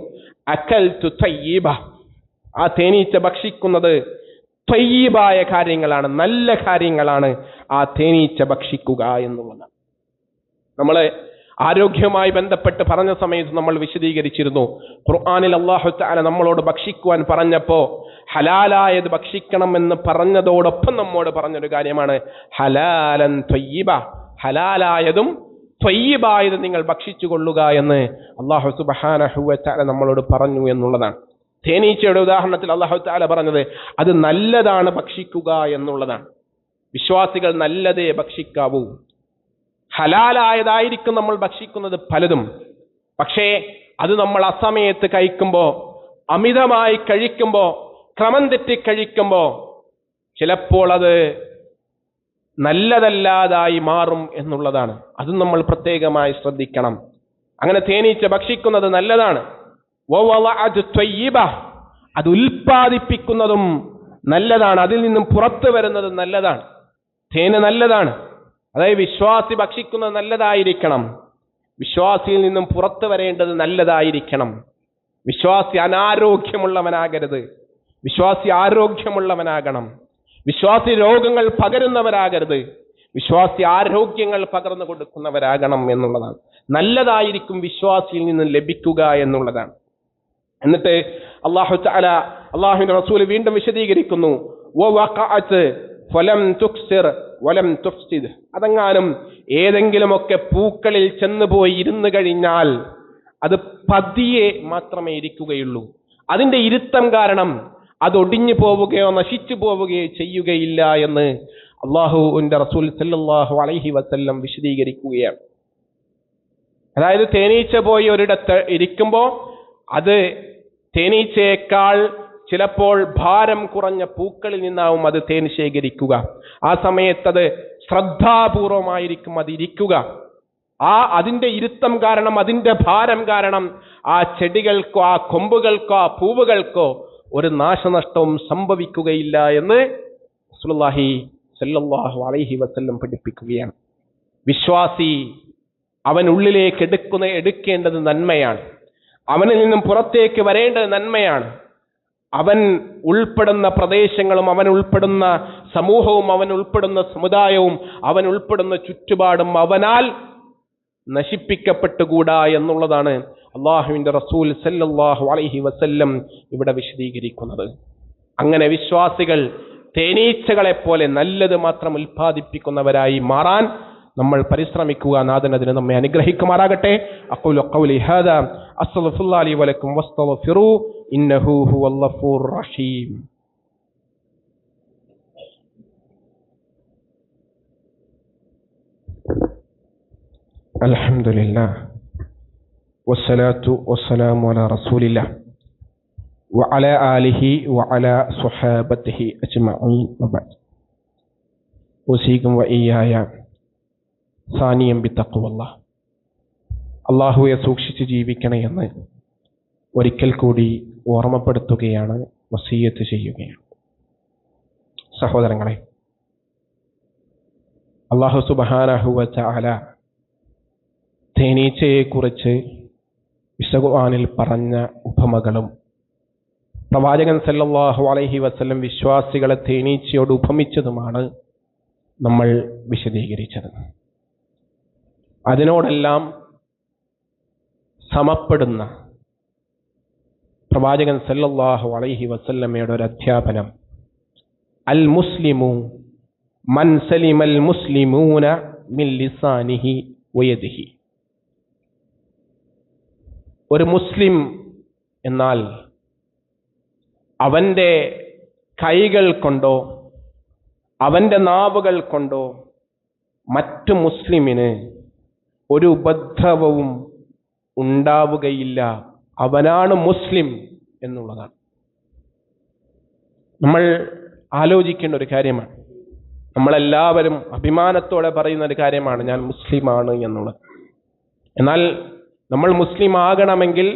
അകൽതു തയ്യിബ, ആ തേനീച്ച ഭക്ഷിക്കുന്നത് തയ്യിബായ കാര്യങ്ങളാണ്, നല്ല കാര്യങ്ങളാണ് ആ തേനീച്ച ഭക്ഷിക്കുക എന്നുള്ളതാണ്. നമ്മളെ ആരോഗ്യവുമായി ബന്ധപ്പെട്ട് പറഞ്ഞ സമയത്ത് നമ്മൾ വിശദീകരിച്ചിരുന്നു. ഖുർആനിൽ അല്ലാഹു തആല നമ്മളോട് ഭക്ഷിക്കുവാൻ പറഞ്ഞപ്പോ ഹലാലായത് ഭക്ഷിക്കണം എന്ന് പറഞ്ഞതോടൊപ്പം നമ്മോട് പറഞ്ഞൊരു കാര്യമാണ് ഹലാലൻ ത്വയ്യിബ, ഹലാലായതും ത്വയ്യിബായതും നിങ്ങൾ ഭക്ഷിച്ചു കൊള്ളുക എന്ന് അല്ലാഹു സുബ്ഹാനഹു വ തആല നമ്മളോട് പറഞ്ഞു എന്നുള്ളതാണ്. തേനീച്ചയുടെ ഉദാഹരണത്തിൽ അല്ലാഹു തആല പറഞ്ഞത് അത് നല്ലതാണ് ഭക്ഷിക്കുക എന്നുള്ളതാണ്. വിശ്വാസികൾ നല്ലതേ ഭക്ഷിക്കാവൂ. ഹലാലായതായിരിക്കും നമ്മൾ ഭക്ഷിക്കുന്നത് പലതും. പക്ഷേ അത് നമ്മൾ അസമയത്ത് കഴിക്കുമ്പോ, അമിതമായി കഴിക്കുമ്പോ, ക്രമം തെറ്റി കഴിക്കുമ്പോ ചിലപ്പോൾ അത് നല്ലതല്ലാതായി മാറും എന്നുള്ളതാണ്. അതും നമ്മൾ പ്രത്യേകമായി ശ്രദ്ധിക്കണം. അങ്ങനെ തേനീച്ച ഭക്ഷിക്കുന്നത് നല്ലതാണ്. അത് ഉൽപ്പാദിപ്പിക്കുന്നതും നല്ലതാണ്, അതിൽ നിന്നും പുറത്തു വരുന്നതും നല്ലതാണ്. തേന് നല്ലതാണ്. അതായത് വിശ്വാസി ഭക്ഷിക്കുന്നത് നല്ലതായിരിക്കണം, വിശ്വാസിയിൽ നിന്നും പുറത്തു വരേണ്ടത് നല്ലതായിരിക്കണം. വിശ്വാസി അനാരോഗ്യമുള്ളവനാകരുത്, വിശ്വാസി ആരോഗ്യമുള്ളവനാകണം. വിശ്വാസി രോഗങ്ങൾ പകരുന്നവരാകരുത്, വിശ്വാസി ആരോഗ്യങ്ങൾ പകർന്നു കൊടുക്കുന്നവരാകണം എന്നുള്ളതാണ്. നല്ലതായിരിക്കും വിശ്വാസിയിൽ നിന്നും ലഭിക്കുക എന്നുള്ളതാണ്. എന്നിട്ട് അല്ലാഹു തആല, അല്ലാഹുവിന്റെ റസൂൽ വീണ്ടും വിശദീകരിക്കുന്നു, വവഖഅത് ഫലം തുക്സിർ വലം തുഫ്സിദ്, അതെങ്ങാനും ഏതെങ്കിലുമൊക്കെ പൂക്കളിൽ ചെന്നുപോയി ഇരുന്നു കഴിഞ്ഞാൽ അത് പതിയെ മാത്രമേ ഇരിക്കുകയുള്ളൂ. അതിന്റെ ഇരുത്തം കാരണം അത് ഒടിഞ്ഞു പോവുകയോ നശിച്ചു പോവുകയോ ചെയ്യുകയില്ല എന്ന് അല്ലാഹുവിന്റെ റസൂൽ സല്ലല്ലാഹു അലൈഹി വസല്ലം വിശദീകരിക്കുകയാണ്. അതായത് തേനീച്ച പോയി ഒരിടത്ത് ഇരിക്കുമ്പോ അത് തേനീച്ചയേക്കാൾ ചിലപ്പോൾ ഭാരം കുറഞ്ഞ പൂക്കളിൽ നിന്നാവും അത് തേൻ ശേഖരിക്കുക. ആ സമയത്തത് ശ്രദ്ധാപൂർവമായിരിക്കും അത് ഇരിക്കുക. അതിന്റെ ഇരുത്തം കാരണം, അതിന്റെ ഭാരം കാരണം ആ ചെടികൾക്കോ ആ കൊമ്പുകൾക്കോ ആ പൂവുകൾക്കോ ഒരു നാശനഷ്ടവും സംഭവിക്കുകയില്ല എന്ന് റസൂലുള്ളാഹി സല്ലല്ലാഹു അലൈഹി വസല്ലം പഠിപ്പിക്കുകയാണ്. വിശ്വാസി അവൻ ഉള്ളിലേക്ക് എടുക്കേണ്ടത് നന്മയാണ്, അവനിൽ നിന്നും പുറത്തേക്ക് വരേണ്ടത് നന്മയാണ്. അവൻ ഉൾപ്പെടുന്ന പ്രദേശങ്ങളും അവൻ ഉൾപ്പെടുന്ന സമൂഹവും അവൻ ഉൾപ്പെടുന്ന സമുദായവും അവൻ ഉൾപ്പെടുന്ന ചുറ്റുപാടും അവനാൽ നശിപ്പിക്കപ്പെട്ടുകൂടാ എന്നുള്ളതാണ് അള്ളാഹുവിന്റെ റസൂൽ സല്ലല്ലാഹു അലൈഹി വസല്ലം ഇവിടെ വിശദീകരിക്കുന്നത്. അങ്ങനെ വിശ്വാസികൾ തേനീച്ചകളെ പോലെ നല്ലത് മാത്രം ഉൽപ്പാദിപ്പിക്കുന്നവരായി മാറാൻ നമ്മൾ പരിശ്രമിക്കുക. നാഥൻ അതിനെ നമ്മെ അനുഗ്രഹിക്കുമാറാകട്ടെ. അഖൂലു ഖൗലി ഹാദാ അസ്തഗ്ഫിറുല്ലാഹി ലി വലക്കും വസ്തഗ്ഫിറൂ ഇന്നഹു ഹുവൽ ഗഫൂറുർ റഹീം. അൽഹംദുലില്ലാഹ് വസ്സലാത്തു വസ്സലാമു അലാ റസൂലില്ലാഹ് വഅലാ ആലിഹി വഅലാ സ്വഹാബത്തിഹി അജ്മഈൻ. വബഅദ്. ഉസീകും വഇയ്യായ സാനിയം ബിത്തഖ്വല്ലാഹ്. അല്ലാഹുവെ സൂക്ഷിച്ച് ജീവിക്കണേ എന്ന് ഒരിക്കൽ കൂടി ഓർമ്മപ്പെടുത്തുകയാണ്, വസിയ്യത്ത് ചെയ്യുകയാണ്. സഹോദരങ്ങളെ, അല്ലാഹു സുബ്ഹാനഹു വ തആല തേനീച്ചയെക്കുറിച്ച് വിശുദ്ധ ഖുർആനിൽ പറഞ്ഞ ഉപമകളും പ്രവാചകൻ സല്ലല്ലാഹു അലൈഹി വസല്ലം വിശ്വാസികളെ തേനീച്ചയോട് ഉപമിച്ചതുമാണ് നമ്മൾ വിശദീകരിച്ചത്. അതിനോടെല്ലാം സമപ്പെടുന്ന പ്രവാചകൻ സല്ലല്ലാഹു അലൈഹി വസല്ലമയുടെ ഒരു അധ്യാപനം, അൽ മുസ്ലിമു മൻ സലിമൽ മുസ്ലിമൂന മിൻ ലിസാനിഹി വയദിഹി. ഒരു മുസ്ലിം എന്നാൽ അവൻ്റെ കൈകൾ കൊണ്ടോ അവൻ്റെ നാവുകൾ കൊണ്ടോ മറ്റു മുസ്ലിമിന് ഒരു ഉപദ്രവവും ഉണ്ടാവുകയില്ല, അവനാണ് മുസ്ലിം എന്നുള്ളതാണ്. നമ്മൾ ആലോചിക്കേണ്ട ഒരു കാര്യമാണ്. നമ്മളെല്ലാവരും അഭിമാനത്തോടെ പറയുന്ന ഒരു കാര്യമാണ് ഞാൻ മുസ്ലിമാണ് എന്നുള്ളത്. എന്നാൽ നമ്മൾ മുസ്ലിം ആകണമെങ്കിൽ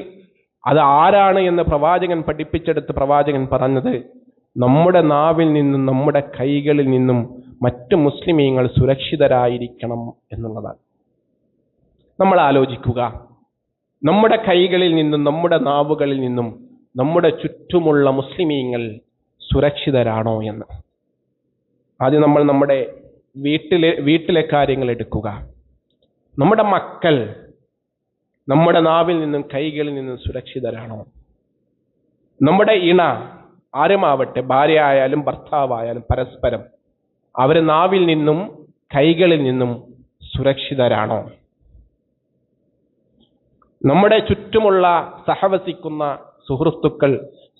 അത് ആരാണ് എന്ന് പ്രവാചകൻ പഠിപ്പിച്ചെടുത്ത് പ്രവാചകൻ പറഞ്ഞത് നമ്മുടെ നാവിൽ നിന്നും നമ്മുടെ കൈകളിൽ നിന്നും മറ്റു മുസ്ലിമീങ്ങൾ സുരക്ഷിതരായിരിക്കണം എന്നുള്ളതാണ്. നമ്മൾ ആലോചിക്കുക, നമ്മുടെ കൈകളിൽ നിന്നും നമ്മുടെ നാവുകളിൽ നിന്നും നമ്മുടെ ചുറ്റുമുള്ള മുസ്ലിമീങ്ങൾ സുരക്ഷിതരാണോ എന്ന്. ആദ്യം നമ്മൾ നമ്മുടെ വീട്ടിലെ കാര്യങ്ങൾ എടുക്കുക. നമ്മുടെ മക്കൾ നമ്മുടെ നാവിൽ നിന്നും കൈകളിൽ നിന്നും സുരക്ഷിതരാണോ? നമ്മുടെ ഇണ ആരുമാവട്ടെ, ഭാര്യ ആയാലും ഭർത്താവായാലും പരസ്പരം അവർ നാവിൽ നിന്നും കൈകളിൽ നിന്നും സുരക്ഷിതരാണോ? നമ്മുടെ ചുറ്റുമുള്ള സഹവസിക്കുന്ന സുഹൃത്തുക്കൾ,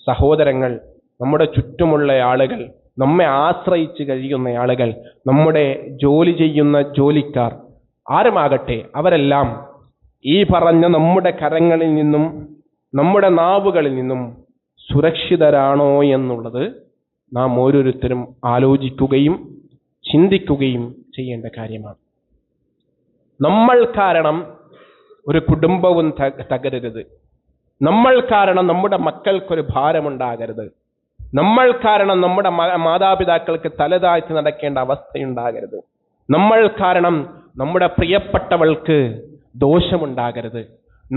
സഹോദരങ്ങൾ, നമ്മുടെ ചുറ്റുമുള്ള ആളുകൾ, നമ്മെ ആശ്രയിച്ച് കഴിയുന്ന ആളുകൾ, നമ്മുടെ ജോലി ചെയ്യുന്ന ജോലിക്കാർ ആരുമാകട്ടെ, അവരെല്ലാം ഈ പറഞ്ഞ നമ്മുടെ കരങ്ങളിൽ നിന്നും നമ്മുടെ നാവുകളിൽ നിന്നും സുരക്ഷിതരാണോ എന്നുള്ളത് നാം ഓരോരുത്തരും ആലോചിക്കുകയും ചിന്തിക്കുകയും ചെയ്യേണ്ട കാര്യമാണ്. നമ്മൾ കാരണം ഒരു കുടുംബവും തകരരുത്. നമ്മൾ കാരണം നമ്മുടെ മക്കൾക്കൊരു ഭാരമുണ്ടാകരുത്. നമ്മൾ കാരണം നമ്മുടെ മാതാപിതാക്കൾക്ക് തലതാഴ്ത്തി നടക്കേണ്ട അവസ്ഥയുണ്ടാകരുത്. നമ്മൾ കാരണം നമ്മുടെ പ്രിയപ്പെട്ടവൾക്ക് ദോഷമുണ്ടാകരുത്.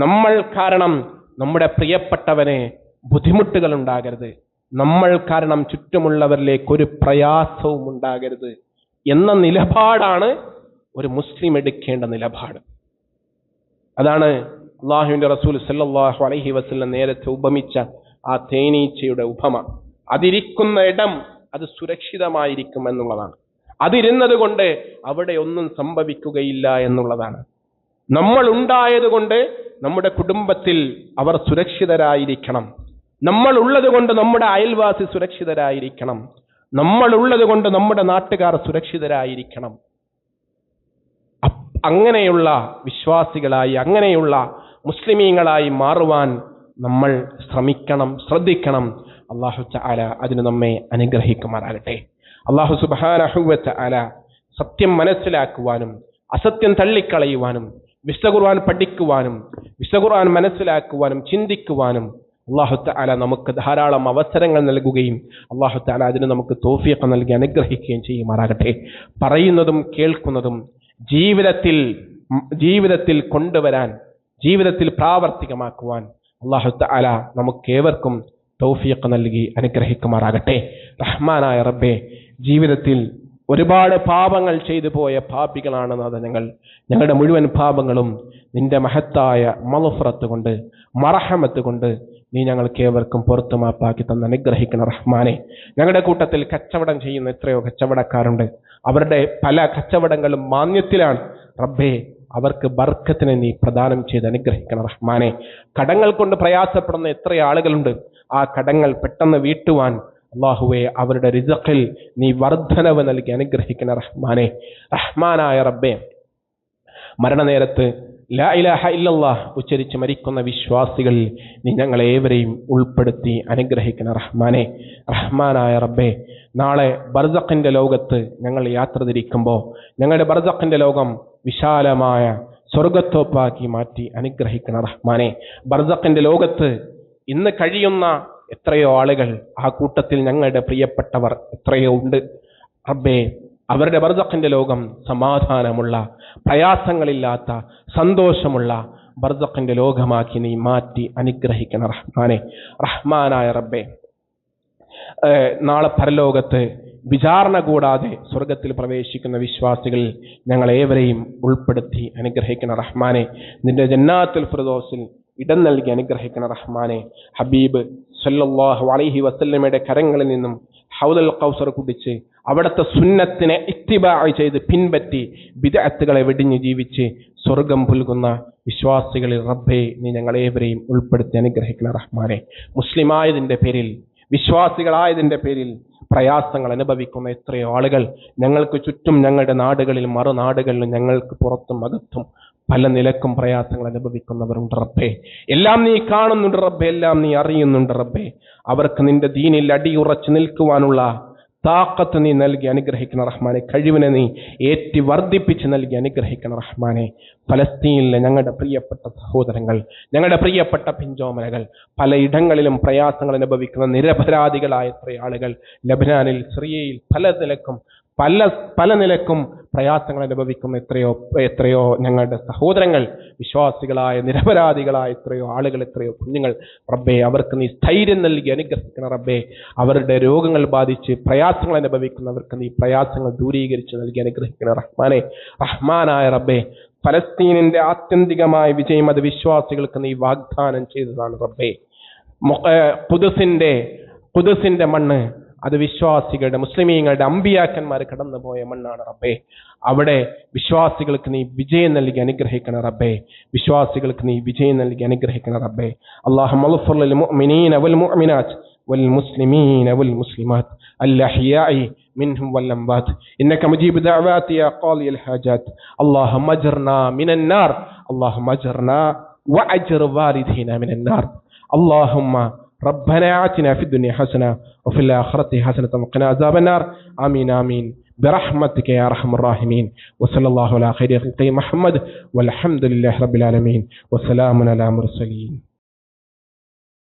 നമ്മൾ കാരണം നമ്മുടെ പ്രിയപ്പെട്ടവനെ ബുദ്ധിമുട്ടുകൾ ഉണ്ടാകരുത്. നമ്മൾ കാരണം ചുറ്റുമുള്ളവരിലേക്ക് ഒരു പ്രയാസവും ഉണ്ടാകരുത് എന്ന നിലപാടാണ് ഒരു മുസ്ലിം എടുക്കേണ്ട നിലപാട്. അതാണ് അല്ലാഹുവിന്റെ റസൂൽ സല്ലല്ലാഹു അലൈഹി വസല്ലം നേരത്തെ ഉപമിച്ച ആ തേനീച്ചയുടെ ഉപമ. അതിരിക്കുന്ന ഇടം അത് സുരക്ഷിതമായിരിക്കും എന്നുള്ളതാണ്. അതിരുന്നത് കൊണ്ട് അവിടെ ഒന്നും സംഭവിക്കുകയില്ല എന്നുള്ളതാണ്. നമ്മൾ ഉണ്ടായത് കൊണ്ട് നമ്മുടെ കുടുംബത്തിൽ അവർ സുരക്ഷിതരായിരിക്കണം. നമ്മൾ ഉള്ളത് കൊണ്ട് നമ്മുടെ അയൽവാസി സുരക്ഷിതരായിരിക്കണം. നമ്മൾ ഉള്ളത് കൊണ്ട് നമ്മുടെ നാട്ടുകാർ സുരക്ഷിതരായിരിക്കണം. അങ്ങനെയുള്ള വിശ്വാസികളായി, അങ്ങനെയുള്ള മുസ്ലിമീങ്ങളായി മാറുവാൻ നമ്മൾ ശ്രമിക്കണം, ശ്രദ്ധിക്കണം. അല്ലാഹു തആല അതിന് നമ്മെ അനുഗ്രഹിക്കുമാറാകട്ടെ. അല്ലാഹു സുബ്ഹാനഹു വ തആല സത്യം മനസ്സിലാക്കുവാനും അസത്യം തള്ളിക്കളയുവാനും വിശുദ്ധ ഖുർആൻ പഠിക്കുവാനും വിശുദ്ധ ഖുർആൻ മനസ്സിലാക്കുവാനും ചിന്തിക്കുവാനും അല്ലാഹു തആല നമുക്ക് ധാരാളം അവസരങ്ങൾ നൽകുകയും അല്ലാഹു തആല അതിന് നമുക്ക് തൗഫീഖ് നൽകി അനുഗ്രഹിക്കുകയും ചെയ്യുമാറാകട്ടെ. പറയുന്നതും കേൾക്കുന്നതും ജീവിതത്തിൽ കൊണ്ടുവരാൻ, ജീവിതത്തിൽ പ്രാവർത്തികമാക്കുവാൻ അല്ലാഹു തആല നമുക്കേവർക്കും തൗഫീഖ് നൽകി അനുഗ്രഹിക്കുമാറാകട്ടെ. റഹ്മാനായ റബ്ബേ, ജീവിതത്തിൽ ഒരുപാട് പാപങ്ങൾ ചെയ്തു പോയ പാപികളാണ് നാഥ ഞങ്ങൾ. ഞങ്ങളുടെ മുഴുവൻ പാപങ്ങളും നിന്റെ മഹത്തായ മഗ്ഫിറത്ത് കൊണ്ട്, മർഹമത്ത് കൊണ്ട് നീ ഞങ്ങൾക്ക് ഏവർക്കും പുറത്തു മാപ്പാക്കി തന്ന് അനുഗ്രഹിക്കണം റഹ്മാനെ. ഞങ്ങളുടെ കൂട്ടത്തിൽ കച്ചവടം ചെയ്യുന്ന എത്രയോ കച്ചവടക്കാരുണ്ട്. അവരുടെ പല കച്ചവടങ്ങളും മാന്യത്തിലാണ്. റബ്ബേ, അവർക്ക് ബർക്കത്തിനെ നീ പ്രദാനം ചെയ്ത് അനുഗ്രഹിക്കണം റഹ്മാനെ. കടങ്ങൾ കൊണ്ട് പ്രയാസപ്പെടുന്ന എത്ര ആളുകളുണ്ട്. ആ കടങ്ങൾ പെട്ടെന്ന് വീട്ടുവാൻ അല്ലാഹുവേ അവരുടെ റിസ്ഖിൽ നീ വർധനവ് നൽകി അനുഗ്രഹിക്കണം റഹ്മാനെ. റഹ്മാനായ റബ്ബേ, മരണനേരത്ത് ലാ ഇലാഹ ഇല്ലല്ലാഹ് ഉച്ചരിച്ച് മരിക്കുന്ന വിശ്വാസികളിൽ നീ ഞങ്ങളേവരെയും ഉൾപ്പെടുത്തി അനുഗ്രഹിക്കണം റഹ്മാനെ. റഹ്മാനായ റബ്ബേ, നാളെ ബർസഖിന്റെ ലോകത്ത് ഞങ്ങൾ യാത്ര തിരിക്കുമ്പോൾ ഞങ്ങളുടെ ബർസഖിന്റെ ലോകം വിശാലമായ സ്വർഗത്തോപ്പാക്കി മാറ്റി അനുഗ്രഹിക്കണം റഹ്മാനെ. ബർസഖിന്റെ ലോകത്ത് ഇന്ന് കഴിയുന്ന എത്രയോ ആളുകൾ, ആ കൂട്ടത്തിൽ ഞങ്ങളുടെ പ്രിയപ്പെട്ടവർ എത്രയോ ഉണ്ട്. റബ്ബേ, അവരുടെ ബർസഖിന്റെ ലോകം സമാധാനമുള്ള, പ്രയാസങ്ങളില്ലാത്ത, സന്തോഷമുള്ള ബർസഖിന്റെ ലോകമാക്കി നീ മാറ്റി അനുഗ്രഹിക്കണം റഹ്മാനെ. റഹ്മാനായ റബ്ബേ, നാളെ പരലോകത്ത് വിചാരണ കൂടാതെ സ്വർഗത്തിൽ പ്രവേശിക്കുന്ന വിശ്വാസികളിൽ ഞങ്ങളേവരെയും ഉൾപ്പെടുത്തി അനുഗ്രഹിക്കണം റഹ്മാനെ. നിന്റെ ജന്നാത്തുൽ ഫിർദൗസിൽ ഇടം നൽകി അനുഗ്രഹിക്കണം റഹ്മാനെ. ഹബീബ് സല്ലല്ലാഹു അലൈഹി വസല്ലമയുടെ കരങ്ങളിൽ നിന്നും ഹൗദൽ കൗസർ കുടിച്ച് അവിടുത്തെ സുന്നത്തിനെ ഇത്തിബാഅ് ചെയ്ത് പിൻപറ്റി ബിദ്അത്തുകളെ വെടിഞ്ഞ് ജീവിച്ച് സ്വർഗം പുൽകുന്ന വിശ്വാസികളിൽ റബ്ബേ നീ ഞങ്ങളേവരെയും ഉൾപ്പെടുത്തി അനുഗ്രഹിക്കണം റഹ്മാനെ. മുസ്ലിമായതിന്റെ പേരിൽ, വിശ്വാസികളായതിന്റെ പേരിൽ പ്രയാസങ്ങൾ അനുഭവിക്കുന്ന എത്രയോ ആളുകൾ ഞങ്ങൾക്ക് ചുറ്റും, ഞങ്ങളുടെ നാടുകളിലും മറുനാടുകളിലും ഞങ്ങൾക്ക് പുറത്തും അകത്തും പല നിലക്കും പ്രയാസങ്ങൾ അനുഭവിക്കുന്നവരുണ്ട് റബ്ബേ. എല്ലാം നീ കാണുന്നുണ്ട് റബ്ബേ, എല്ലാം നീ അറിയുന്നുണ്ട് റബ്ബേ. അവർക്ക് നിന്റെ ദീനിൽ അടിയുറച്ച് നിൽക്കുവാനുള്ള താക്കത്ത് നീ നൽകി അനുഗ്രഹിക്കണം റഹ്മാനെ. കഴിവിനെ നീ ഏറ്റി വർദ്ധിപ്പിച്ച് നൽകി അനുഗ്രഹിക്കണം റഹ്മാനെ. ഫലസ്തീനിലെ ഞങ്ങളുടെ പ്രിയപ്പെട്ട സഹോദരങ്ങൾ, ഞങ്ങളുടെ പ്രിയപ്പെട്ട പിഞ്ചോമനകൾ, പലയിടങ്ങളിലും പ്രയാസങ്ങൾ അനുഭവിക്കുന്ന നിരപരാധികളായ എത്ര ആളുകൾ ലബനാനിൽ, സിറിയയിൽ പല നിലക്കും പ്രയാസങ്ങൾ അനുഭവിക്കുന്ന എത്രയോ ഞങ്ങളുടെ സഹോദരങ്ങൾ, വിശ്വാസികളായ നിരപരാധികളായ എത്രയോ ആളുകൾ, എത്രയോ കുഞ്ഞുങ്ങൾ റബ്ബേ, അവർക്ക് നീ സ്ഥൈര്യം നൽകി അനുഗ്രഹിക്കണം റബ്ബേ. അവരുടെ രോഗങ്ങൾ ബാധിച്ച് പ്രയാസങ്ങൾ അനുഭവിക്കുന്നവർക്ക് നീ പ്രയാസങ്ങൾ ദൂരീകരിച്ച് നൽകി അനുഗ്രഹിക്കണം റഹ്മാനെ. റഹ്മാനായ റബ്ബേ, ഫലസ്തീനിന്റെ ആത്യന്തികമായ വിജയം അത് വിശ്വാസികൾക്ക് നീ വാഗ്ദാനം ചെയ്തതാണ് റബ്ബേ. ഖുദ്സിന്റെ മണ്ണ് അത് വിശ്വാസികളുടെ, മുസ്ലിമീങ്ങളുടെ അമ്പിയാക്കന്മാർ കടന്നുപോയ മണ്ണാണ് റബ്ബേ. അവിടെ വിശ്വാസികൾക്ക് നീ വിജയം നൽകി അനുഗ്രഹിക്കണം റബ്ബേ. വിശ്വാസികൾക്ക് നീ വിജയം നൽകി അനുഗ്രഹിക്കണം റബ്ബേ. അല്ലാഹുമ്മ ഗ്ഫിർ ലിൽ മുഅ്മിനീന വൽ മുഅ്മിനാത്ത് വൽ മുസ്ലിമീന വൽ മുസ്ലിമാത്ത് അൽഅഹ്യാഇ منهم والأموات إنك مجيب دعوات يا قاضي الحاجات. اللهم أجرنا من النار، اللهم أجرنا وأجر والدينا من النار. اللهم ربنا آتنا في الدنيا حسنة وفي الآخرة حسنة وقنا عذاب النار. آمين آمين برحمتك يا أرحم الراحمين. وصلى الله على خير خلق محمد والحمد لله رب العالمين. وسلام على المرسلين.